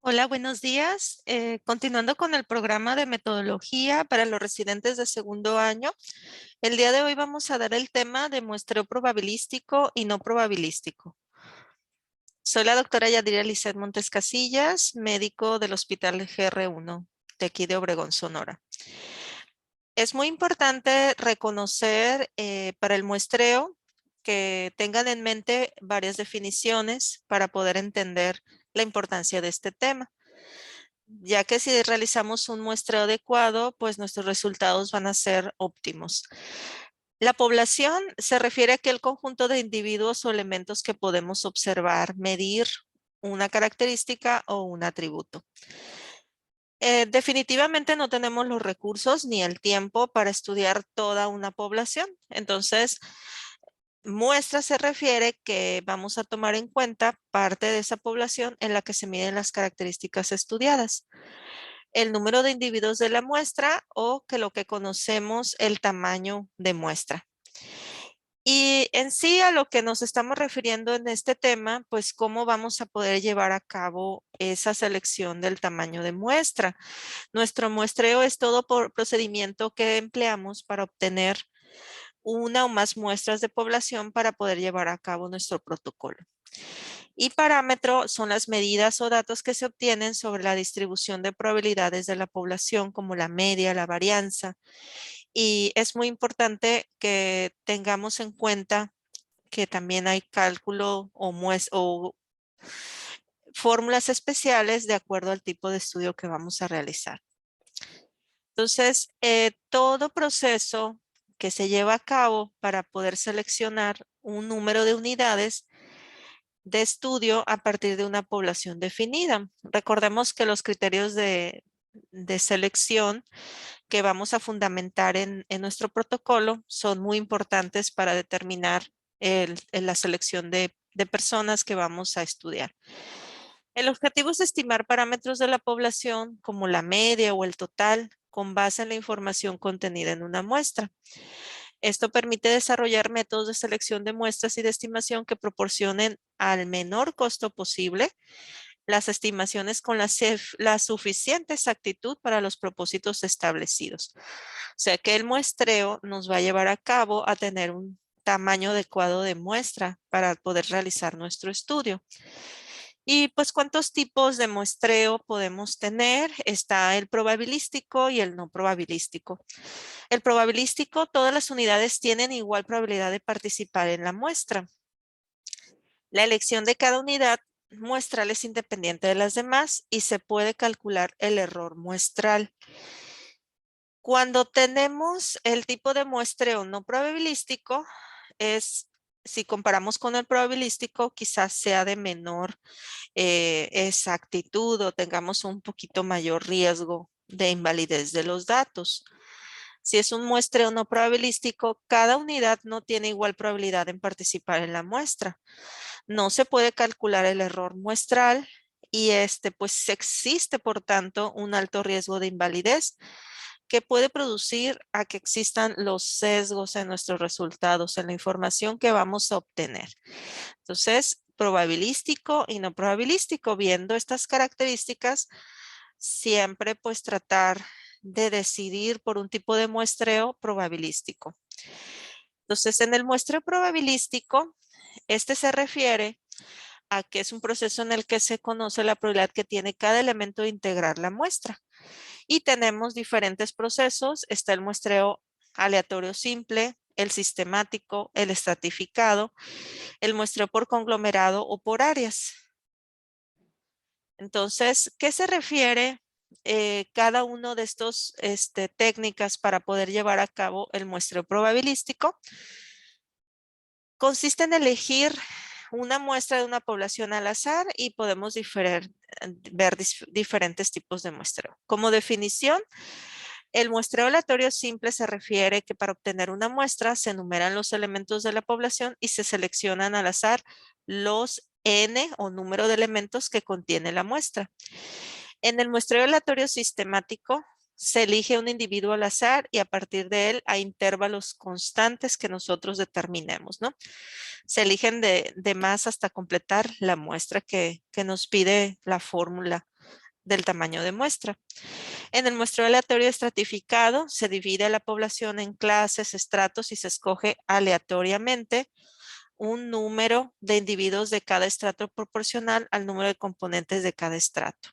Hola, buenos días. Continuando con el programa de metodología para los residentes de segundo año, el día de hoy vamos a dar el tema de muestreo probabilístico y no probabilístico. Soy la doctora Yadira Lizeth Montes Casillas, médico del Hospital GR1 de aquí de Obregón, Sonora. Es muy importante reconocer para el muestreo que tengan en mente varias definiciones para poder entender la importancia de este tema, ya que si realizamos un muestreo adecuado, pues nuestros resultados van a ser óptimos. La población se refiere a aquel conjunto de individuos o elementos que podemos observar, medir una característica o un atributo. Definitivamente no tenemos los recursos ni el tiempo para estudiar toda una población. Entonces, muestra se refiere que vamos a tomar en cuenta parte de esa población en la que se miden las características estudiadas, el número de individuos de la muestra o que lo que conocemos el tamaño de muestra. Y en sí a lo que nos estamos refiriendo en este tema, pues cómo vamos a poder llevar a cabo esa selección del tamaño de muestra. Nuestro muestreo es todo por procedimiento que empleamos para obtener una o más muestras de población para poder llevar a cabo nuestro protocolo. Y parámetro son las medidas o datos que se obtienen sobre la distribución de probabilidades de la población, como la media, la varianza. Y es muy importante que tengamos en cuenta que también hay cálculo o fórmulas especiales de acuerdo al tipo de estudio que vamos a realizar. Entonces, todo proceso que se lleva a cabo para poder seleccionar un número de unidades de estudio a partir de una población definida. Recordemos que los criterios de selección que vamos a fundamentar en nuestro protocolo son muy importantes para determinar la selección de personas que vamos a estudiar. El objetivo es estimar parámetros de la población como la media o el total con base en la información contenida en una muestra. Esto permite desarrollar métodos de selección de muestras y de estimación que proporcionen al menor costo posible las estimaciones con la suficiente exactitud para los propósitos establecidos. O sea que el muestreo nos va a llevar a cabo a tener un tamaño adecuado de muestra para poder realizar nuestro estudio. Y pues, ¿cuántos tipos de muestreo podemos tener? Está el probabilístico y el no probabilístico. El probabilístico, todas las unidades tienen igual probabilidad de participar en la muestra. La elección de cada unidad muestral es independiente de las demás y se puede calcular el error muestral. Cuando tenemos el tipo de muestreo no probabilístico, si comparamos con el probabilístico, quizás sea de menor exactitud o tengamos un poquito mayor riesgo de invalidez de los datos. Si es un muestreo no probabilístico, cada unidad no tiene igual probabilidad en participar en la muestra. No se puede calcular el error muestral y pues existe, por tanto, un alto riesgo de invalidez que puede producir a que existan los sesgos en nuestros resultados, en la información que vamos a obtener. Entonces, probabilístico y no probabilístico, viendo estas características, siempre pues tratar de decidir por un tipo de muestreo probabilístico. Entonces, en el muestreo probabilístico, este se refiere a que es un proceso en el que se conoce la probabilidad que tiene cada elemento de integrar la muestra. Y tenemos diferentes procesos. Está el muestreo aleatorio simple, el sistemático, el estratificado, el muestreo por conglomerado o por áreas. Entonces, ¿qué se refiere cada uno de estos técnicas para poder llevar a cabo el muestreo probabilístico? Consiste en elegir una muestra de una población al azar y podemos ver diferentes tipos de muestreo. Como definición, el muestreo aleatorio simple se refiere que para obtener una muestra se enumeran los elementos de la población y se seleccionan al azar los n o número de elementos que contiene la muestra. En el muestreo aleatorio sistemático, Se elige un individuo al azar y a partir de él hay intervalos constantes que nosotros determinemos, ¿no? Se eligen de más hasta completar la muestra que nos pide la fórmula del tamaño de muestra. En el muestreo aleatorio estratificado se divide la población en clases, estratos y se escoge aleatoriamente un número de individuos de cada estrato proporcional al número de componentes de cada estrato.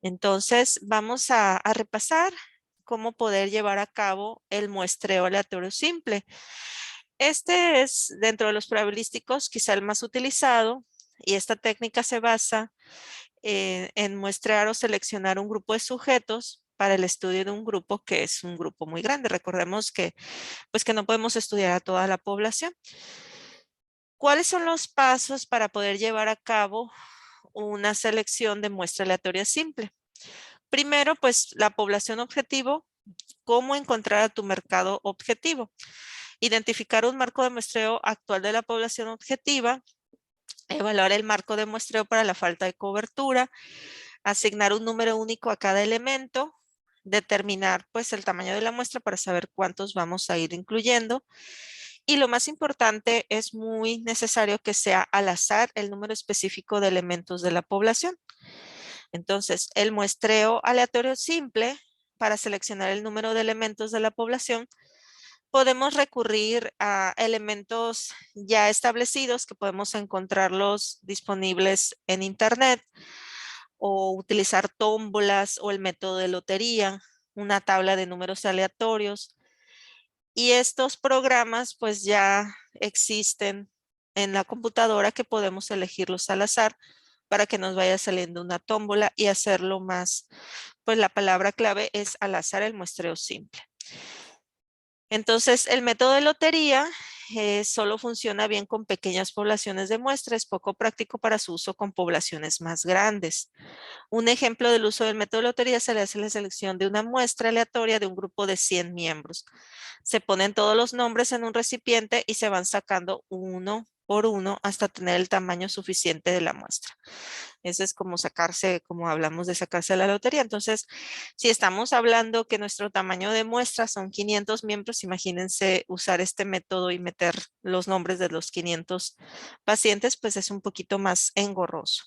Entonces, vamos a repasar cómo poder llevar a cabo el muestreo aleatorio simple. Este es, dentro de los probabilísticos, quizá el más utilizado, y esta técnica se basa en muestrear o seleccionar un grupo de sujetos para el estudio de un grupo que es un grupo muy grande. Recordemos que, pues, que no podemos estudiar a toda la población. ¿Cuáles son los pasos para poder llevar a cabo una selección de muestra aleatoria simple? Primero, pues la población objetivo, cómo encontrar a tu mercado objetivo. Identificar un marco de muestreo actual de la población objetiva, evaluar el marco de muestreo para la falta de cobertura, asignar un número único a cada elemento, determinar pues el tamaño de la muestra para saber cuántos vamos a ir incluyendo. Y lo más importante, es muy necesario que sea al azar el número específico de elementos de la población. Entonces, el muestreo aleatorio simple para seleccionar el número de elementos de la población, podemos recurrir a elementos ya establecidos que podemos encontrarlos disponibles en internet o utilizar tómbolas o el método de lotería, una tabla de números aleatorios. Y estos programas pues ya existen en la computadora que podemos elegirlos al azar para que nos vaya saliendo una tómbola y hacerlo más, pues la palabra clave es al azar el muestreo simple. Entonces, el método de lotería solo funciona bien con pequeñas poblaciones de muestra, es poco práctico para su uso con poblaciones más grandes. Un ejemplo del uso del método de lotería se le hace la selección de una muestra aleatoria de un grupo de 100 miembros. Se ponen todos los nombres en un recipiente y se van sacando uno por uno hasta tener el tamaño suficiente de la muestra. Ese es como sacarse, como hablamos de sacarse la lotería. Entonces, si estamos hablando que nuestro tamaño de muestra son 500 miembros, imagínense usar este método y meter los nombres de los 500 pacientes, pues es un poquito más engorroso.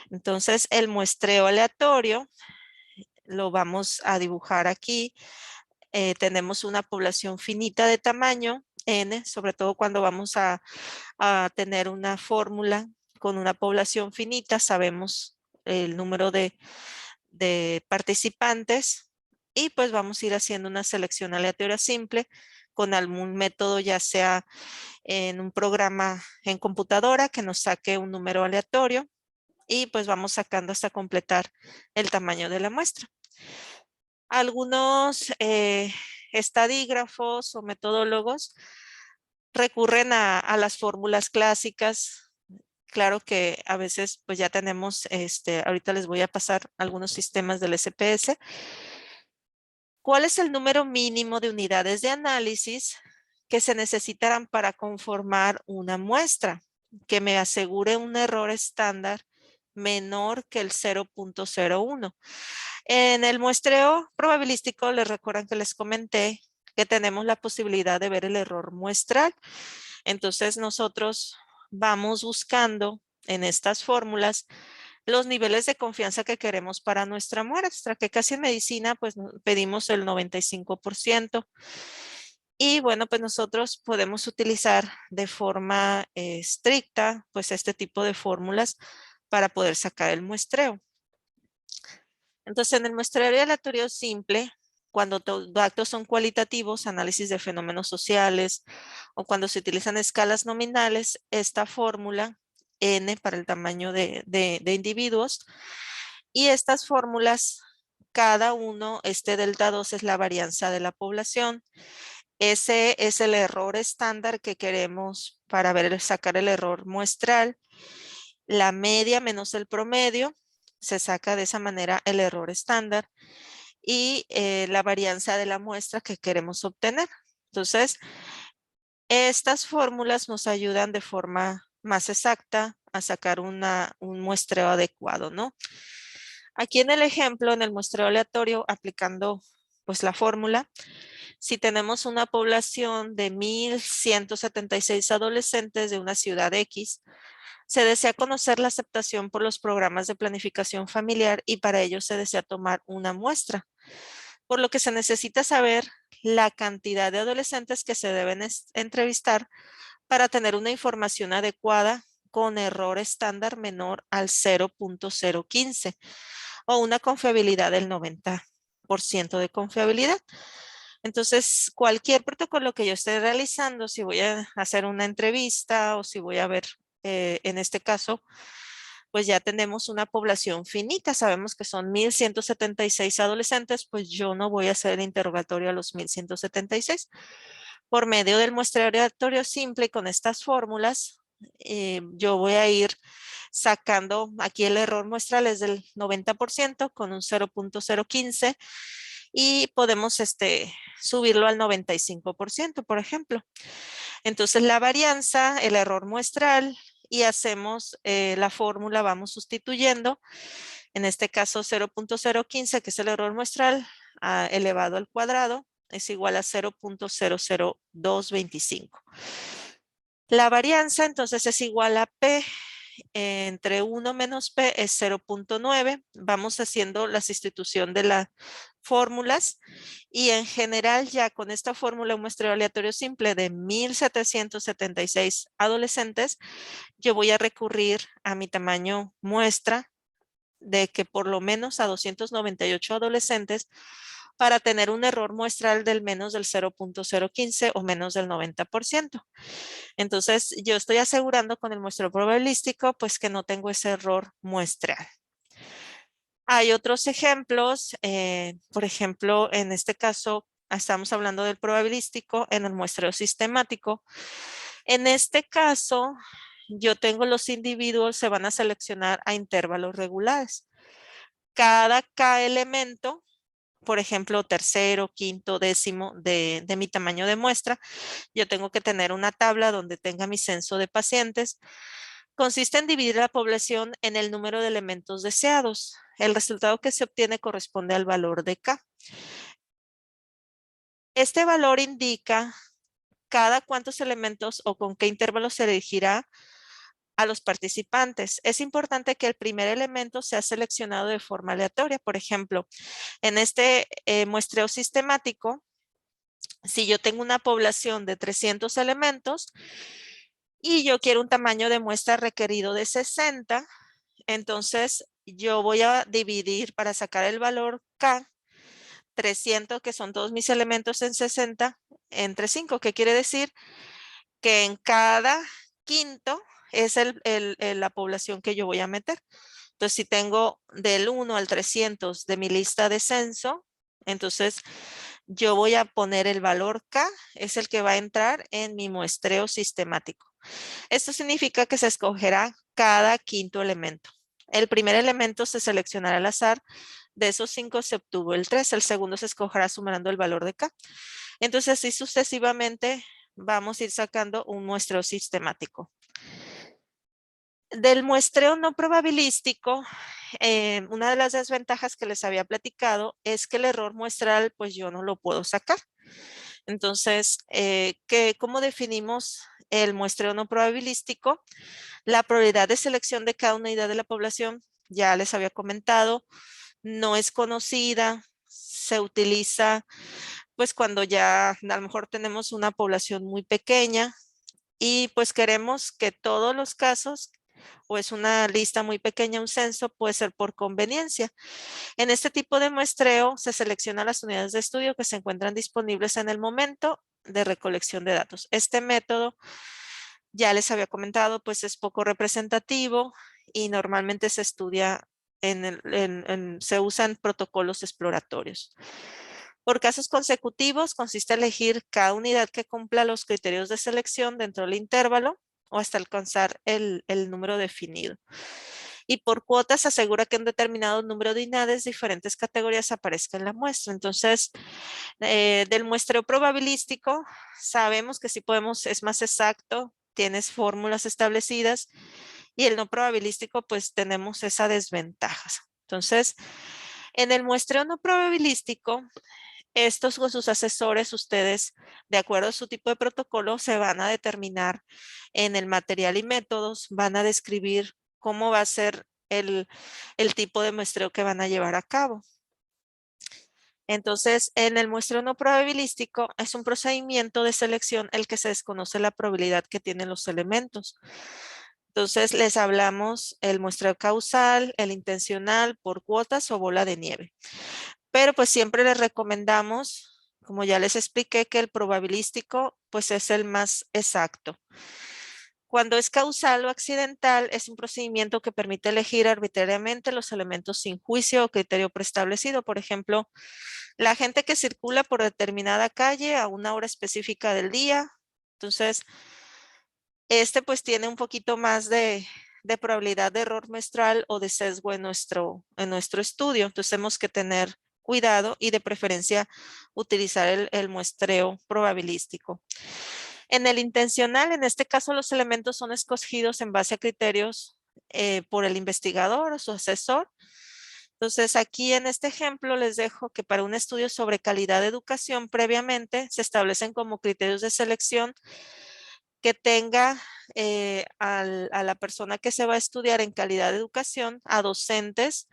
Entonces, el muestreo aleatorio lo vamos a dibujar aquí. Tenemos una población finita de tamaño n, sobre todo cuando vamos a tener una fórmula con una población finita, sabemos el número de participantes y pues vamos a ir haciendo una selección aleatoria simple con algún método, ya sea en un programa en computadora que nos saque un número aleatorio y pues vamos sacando hasta completar el tamaño de la muestra. Algunos estadígrafos o metodólogos recurren a las fórmulas clásicas. Claro que a veces pues ya tenemos, ahorita les voy a pasar algunos sistemas del SPS. ¿Cuál es el número mínimo de unidades de análisis que se necesitarán para conformar una muestra que me asegure un error estándar menor que el 0.01? En el muestreo probabilístico, les recuerdan que les comenté que tenemos la posibilidad de ver el error muestral. Entonces nosotros vamos buscando en estas fórmulas los niveles de confianza que queremos para nuestra muestra, que casi en medicina pues pedimos el 95%. Y bueno, pues nosotros podemos utilizar de forma estricta pues este tipo de fórmulas para poder sacar el muestreo. Entonces, en el muestreo aleatorio simple, cuando los datos son cualitativos, análisis de fenómenos sociales, o cuando se utilizan escalas nominales, esta fórmula N para el tamaño de individuos, y estas fórmulas, cada uno, este delta 2 es la varianza de la población, ese es el error estándar que queremos para sacar el error muestral, la media menos el promedio, se saca de esa manera el error estándar y la varianza de la muestra que queremos obtener. Entonces, estas fórmulas nos ayudan de forma más exacta a sacar un muestreo adecuado, ¿no? Aquí en el ejemplo, en el muestreo aleatorio, aplicando pues la fórmula, si tenemos una población de 1,176 adolescentes de una ciudad X, se desea conocer la aceptación por los programas de planificación familiar y para ello se desea tomar una muestra, por lo que se necesita saber la cantidad de adolescentes que se deben entrevistar para tener una información adecuada con error estándar menor al 0,015 o una confiabilidad del 90% de confiabilidad. Entonces, cualquier protocolo que yo esté realizando, si voy a hacer una entrevista o si voy a ver, en este caso, pues ya tenemos una población finita, sabemos que son 1,176 adolescentes, pues yo no voy a hacer el interrogatorio a los 1,176. Por medio del muestreo aleatorio simple y con estas fórmulas, yo voy a ir sacando, aquí el error muestral es del 90% con un 0,015 y podemos subirlo al 95%, por ejemplo. Entonces la varianza, el error muestral y hacemos la fórmula, vamos sustituyendo, en este caso 0,015, que es el error muestral, elevado al cuadrado, es igual a 0,00225. La varianza entonces es igual a P entre 1 menos P es 0,9. Vamos haciendo la sustitución de las fórmulas y en general ya con esta fórmula, un muestreo aleatorio simple de 1,776 adolescentes, yo voy a recurrir a mi tamaño muestra de que por lo menos a 298 adolescentes para tener un error muestral del menos del 0,015 o menos del 90%. Entonces, yo estoy asegurando con el muestreo probabilístico, pues que no tengo ese error muestral. Hay otros ejemplos, por ejemplo, en este caso, estamos hablando del probabilístico en el muestreo sistemático. En este caso, yo tengo los individuos, se van a seleccionar a intervalos regulares. Cada K elemento, por ejemplo, tercero, quinto, décimo de mi tamaño de muestra, yo tengo que tener una tabla donde tenga mi censo de pacientes. Consiste en dividir la población en el número de elementos deseados. El resultado que se obtiene corresponde al valor de K. Este valor indica cada cuántos elementos o con qué intervalo se elegirá a los participantes. Es importante que el primer elemento sea seleccionado de forma aleatoria. Por ejemplo, en este muestreo sistemático, si yo tengo una población de 300 elementos y yo quiero un tamaño de muestra requerido de 60, entonces yo voy a dividir para sacar el valor K, 300 que son todos mis elementos en 60, entre 5, que quiere decir que en cada quinto es la población que yo voy a meter. Entonces, si tengo del 1 al 300 de mi lista de censo, entonces yo voy a poner el valor K, es el que va a entrar en mi muestreo sistemático. Esto significa que se escogerá cada quinto elemento. El primer elemento se seleccionará al azar. De esos 5 se obtuvo el 3. El segundo se escogerá sumando el valor de K. Entonces, así sucesivamente vamos a ir sacando un muestreo sistemático. Del muestreo no probabilístico, una de las desventajas que les había platicado es que el error muestral, pues yo no lo puedo sacar. Entonces, ¿cómo definimos el muestreo no probabilístico? La probabilidad de selección de cada unidad de la población, ya les había comentado, no es conocida, se utiliza pues cuando ya a lo mejor tenemos una población muy pequeña y pues queremos que todos los casos o es una lista muy pequeña, un censo, puede ser por conveniencia. En este tipo de muestreo se seleccionan las unidades de estudio que se encuentran disponibles en el momento de recolección de datos. Este método, ya les había comentado, pues es poco representativo y normalmente se estudia se usan protocolos exploratorios. Por casos consecutivos, consiste en elegir cada unidad que cumpla los criterios de selección dentro del intervalo o hasta alcanzar el número definido. Y por cuotas asegura que un determinado número de unidades de diferentes categorías aparezca en la muestra. Entonces, del muestreo probabilístico, sabemos que si podemos, es más exacto, tienes fórmulas establecidas y el no probabilístico, pues tenemos esa desventaja. Entonces, en el muestreo no probabilístico, estos con sus asesores, ustedes, de acuerdo a su tipo de protocolo, se van a determinar en el material y métodos, van a describir cómo va a ser el tipo de muestreo que van a llevar a cabo. Entonces, en el muestreo no probabilístico es un procedimiento de selección el que se desconoce la probabilidad que tienen los elementos. Entonces, les hablamos el muestreo causal, el intencional, por cuotas o bola de nieve. Pero pues siempre les recomendamos, como ya les expliqué, que el probabilístico pues es el más exacto. Cuando es causal o accidental, es un procedimiento que permite elegir arbitrariamente los elementos sin juicio o criterio preestablecido. Por ejemplo, la gente que circula por determinada calle a una hora específica del día. Entonces, este pues tiene un poquito más de probabilidad de error muestral o de sesgo en nuestro estudio. Entonces, tenemos que tener cuidado y de preferencia utilizar el muestreo probabilístico. En el intencional, en este caso, los elementos son escogidos en base a criterios por el investigador o su asesor. Entonces, aquí en este ejemplo les dejo que para un estudio sobre calidad de educación previamente se establecen como criterios de selección que tenga a la persona que se va a estudiar en calidad de educación, a docentes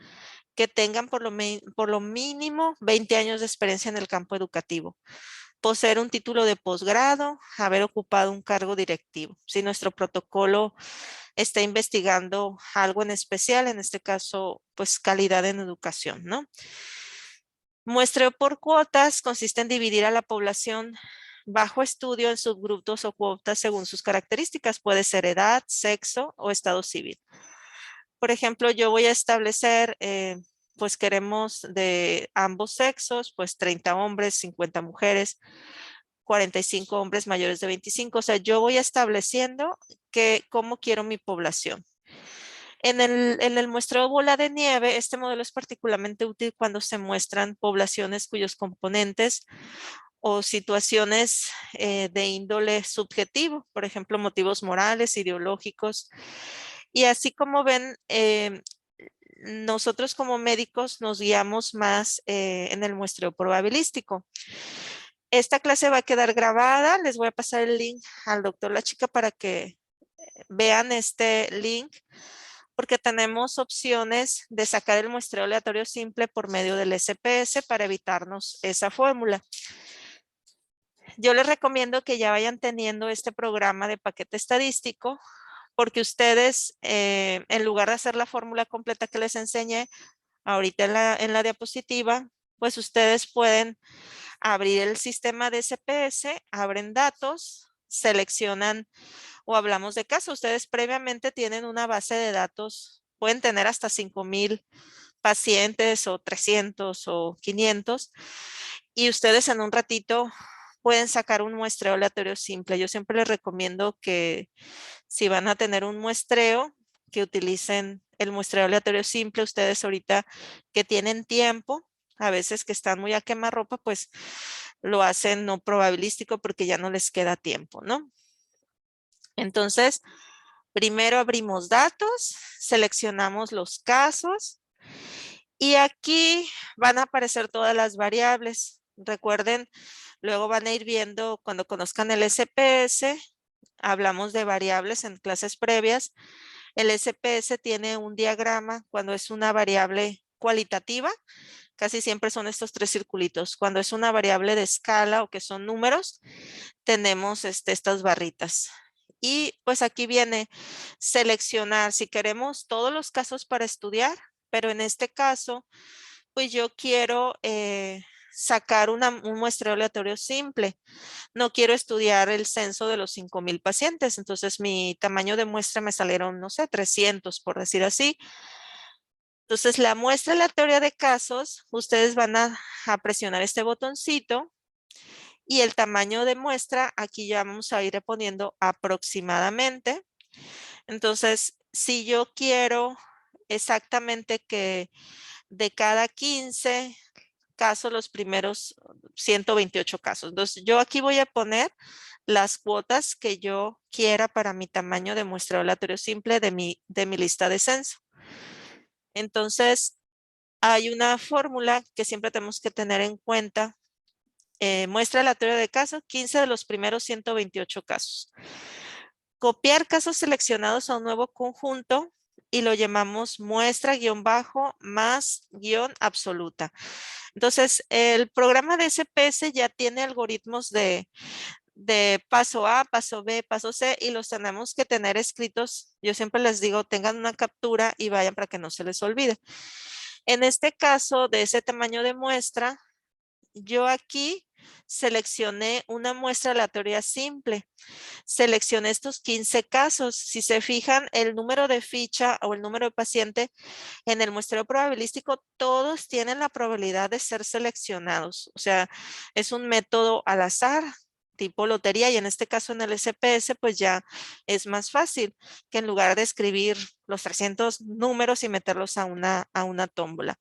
que tengan por lo mínimo 20 años de experiencia en el campo educativo, poseer un título de posgrado, haber ocupado un cargo directivo. Si nuestro protocolo está investigando algo en especial, en este caso, pues calidad en educación, ¿no? Muestreo por cuotas consiste en dividir a la población bajo estudio en subgrupos o cuotas según sus características. Puede ser edad, sexo o estado civil. Por ejemplo, yo voy a establecer, pues queremos de ambos sexos, pues 30 hombres, 50 mujeres, 45 hombres mayores de 25. O sea, yo voy estableciendo cómo quiero mi población. En el muestreo bola de nieve, este modelo es particularmente útil cuando se muestran poblaciones cuyos componentes o situaciones de índole subjetivo, por ejemplo, motivos morales, ideológicos. Y así como ven, nosotros como médicos nos guiamos más en el muestreo probabilístico. Esta clase va a quedar grabada. Les voy a pasar el link al doctor La Chica para que vean este link, porque tenemos opciones de sacar el muestreo aleatorio simple por medio del SPS para evitarnos esa fórmula. Yo les recomiendo que ya vayan teniendo este programa de paquete estadístico, porque ustedes, en lugar de hacer la fórmula completa que les enseñé ahorita en la diapositiva, pues ustedes pueden abrir el sistema de SPS, abren datos, seleccionan o hablamos de caso. Ustedes previamente tienen una base de datos, pueden tener hasta 5,000 pacientes o 300 o 500 y ustedes en un ratito pueden sacar un muestreo aleatorio simple. Yo siempre les recomiendo que si van a tener un muestreo, que utilicen el muestreo aleatorio simple. Ustedes ahorita que tienen tiempo, a veces que están muy a quemarropa, pues lo hacen no probabilístico porque ya no les queda tiempo, ¿no? Entonces, primero abrimos datos, seleccionamos los casos y aquí van a aparecer todas las variables. Recuerden, luego van a ir viendo cuando conozcan el SPS, hablamos de variables en clases previas. El SPS tiene un diagrama cuando es una variable cualitativa, casi siempre son estos tres circulitos. Cuando es una variable de escala o que son números, tenemos estas barritas. Y pues aquí viene seleccionar si queremos todos los casos para estudiar, pero en este caso, pues yo quiero sacar un muestreo aleatorio simple. No quiero estudiar el censo de los 5,000 pacientes, entonces mi tamaño de muestra me salieron, no sé, 300 por decir así. Entonces la muestra aleatoria de casos, ustedes van a presionar este botoncito y el tamaño de muestra, aquí ya vamos a ir poniendo aproximadamente. Entonces, si yo quiero exactamente que de cada 15 casos, los primeros 128 casos. Entonces, yo aquí voy a poner las cuotas que yo quiera para mi tamaño de muestreo aleatorio simple de mi lista de censo. Entonces, hay una fórmula que siempre tenemos que tener en cuenta. Muestra aleatoria de casos, 15 de los primeros 128 casos. Copiar casos seleccionados a un nuevo conjunto y lo llamamos muestra guión bajo más guión absoluta. Entonces, el programa de SPS ya tiene algoritmos de paso A, paso B, paso C y los tenemos que tener escritos. Yo siempre les digo, tengan una captura y vayan para que no se les olvide. En este caso, de ese tamaño de muestra, yo aquí seleccioné una muestra aleatoria simple. Seleccioné estos 15 casos. Si se fijan, el número de ficha o el número de paciente en el muestreo probabilístico, todos tienen la probabilidad de ser seleccionados. O sea, es un método al azar, tipo lotería, y en este caso en el SPS, pues ya es más fácil que en lugar de escribir los 300 números y meterlos a una tómbola.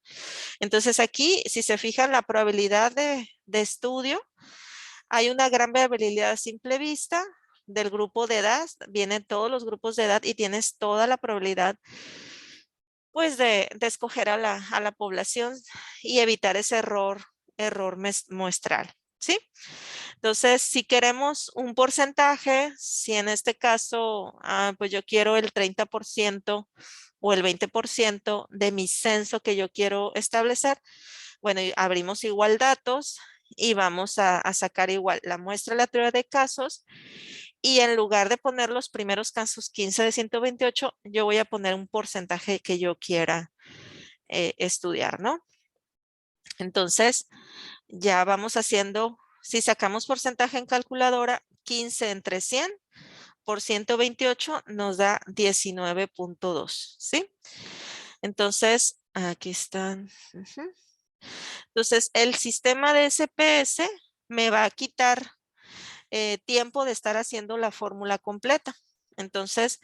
Entonces aquí, si se fijan, la probabilidad de estudio, hay una gran variabilidad a simple vista del grupo de edad, vienen todos los grupos de edad y tienes toda la probabilidad pues de escoger a la población y evitar ese error muestral, ¿sí? Entonces, si queremos un porcentaje, si en este caso, pues yo quiero el 30% o el 20% de mi censo que yo quiero establecer, bueno, abrimos igual datos y vamos a sacar igual la muestra aleatoria de casos y en lugar de poner los primeros casos 15 de 128, yo voy a poner un porcentaje que yo quiera estudiar, ¿no? Entonces, ya vamos haciendo, si sacamos porcentaje en calculadora, 15 entre 100 por 128 nos da 19.2, ¿sí? Entonces, aquí están. Entonces, el sistema de SPS me va a quitar tiempo de estar haciendo la fórmula completa. Entonces,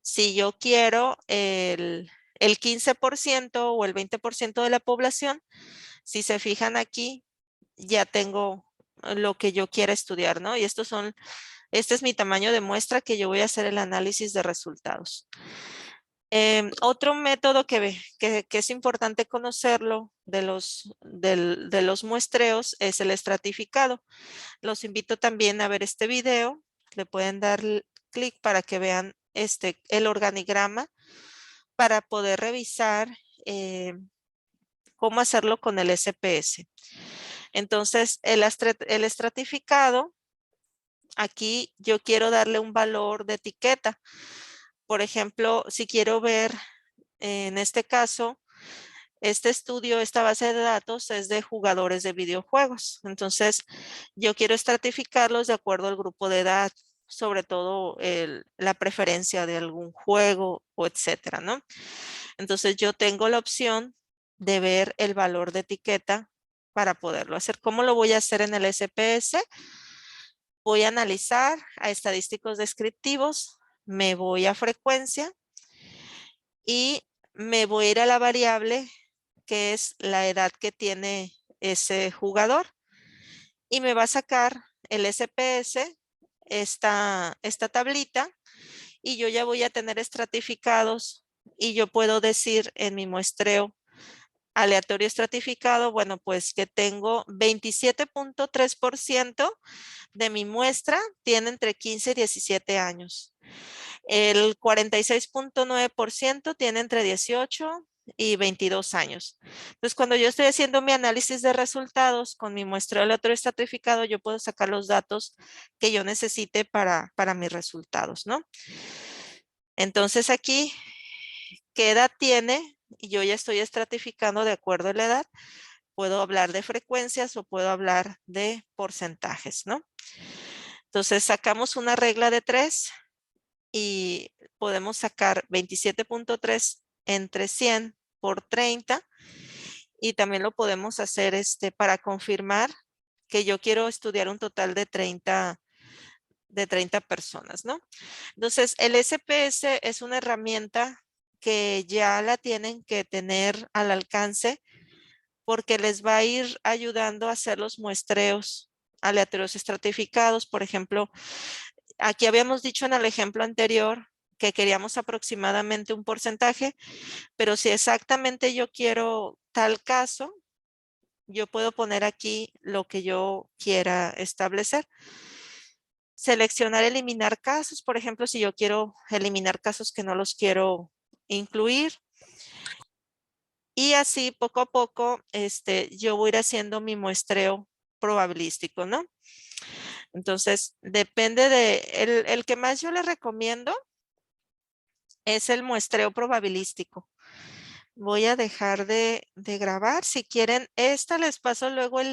si yo quiero el 15% o el 20% de la población, si se fijan aquí, ya tengo lo que yo quiera estudiar, ¿no? Y este es mi tamaño de muestra que yo voy a hacer el análisis de resultados. Otro método que es importante conocerlo de los muestreos es el estratificado. Los invito también a ver este video. Le pueden dar clic para que vean el organigrama para poder revisar cómo hacerlo con el SPS. Entonces, el estratificado, aquí yo quiero darle un valor de etiqueta. Por ejemplo, si quiero ver, en este caso, este estudio, esta base de datos es de jugadores de videojuegos. Entonces, yo quiero estratificarlos de acuerdo al grupo de edad, sobre todo la preferencia de algún juego o etcétera, ¿no? Entonces, yo tengo la opción de ver el valor de etiqueta para poderlo hacer. ¿Cómo lo voy a hacer en el SPS? Voy a analizar a estadísticos descriptivos, me voy a frecuencia y me voy a ir a la variable que es la edad que tiene ese jugador y me va a sacar el SPS, esta tablita, y yo ya voy a tener estratificados y yo puedo decir en mi muestreo aleatorio estratificado, bueno, pues que tengo 27.3% de mi muestra tiene entre 15 y 17 años. El 46.9% tiene entre 18 y 22 años. Entonces, cuando yo estoy haciendo mi análisis de resultados con mi muestreo aleatorio estratificado, yo puedo sacar los datos que yo necesite para mis resultados, ¿no? Entonces aquí, ¿qué edad tiene? Y yo ya estoy estratificando de acuerdo a la edad. Puedo hablar de frecuencias o puedo hablar de porcentajes, ¿no? Entonces sacamos una regla de 3 y podemos sacar 27.3 entre 100 por 30 y también lo podemos hacer para confirmar que yo quiero estudiar un total de 30 personas, ¿no? Entonces, el SPS es una herramienta que ya la tienen que tener al alcance porque les va a ir ayudando a hacer los muestreos aleatorios estratificados. Por ejemplo, aquí habíamos dicho en el ejemplo anterior que queríamos aproximadamente un porcentaje, pero si exactamente yo quiero tal caso, yo puedo poner aquí lo que yo quiera establecer. Seleccionar eliminar casos, por ejemplo, si yo quiero eliminar casos que no los quiero incluir. Y así poco a poco yo voy a ir haciendo mi muestreo probabilístico, ¿no? Entonces, depende el que más yo le recomiendo es el muestreo probabilístico. Voy a dejar de grabar. Si quieren, esta les paso luego el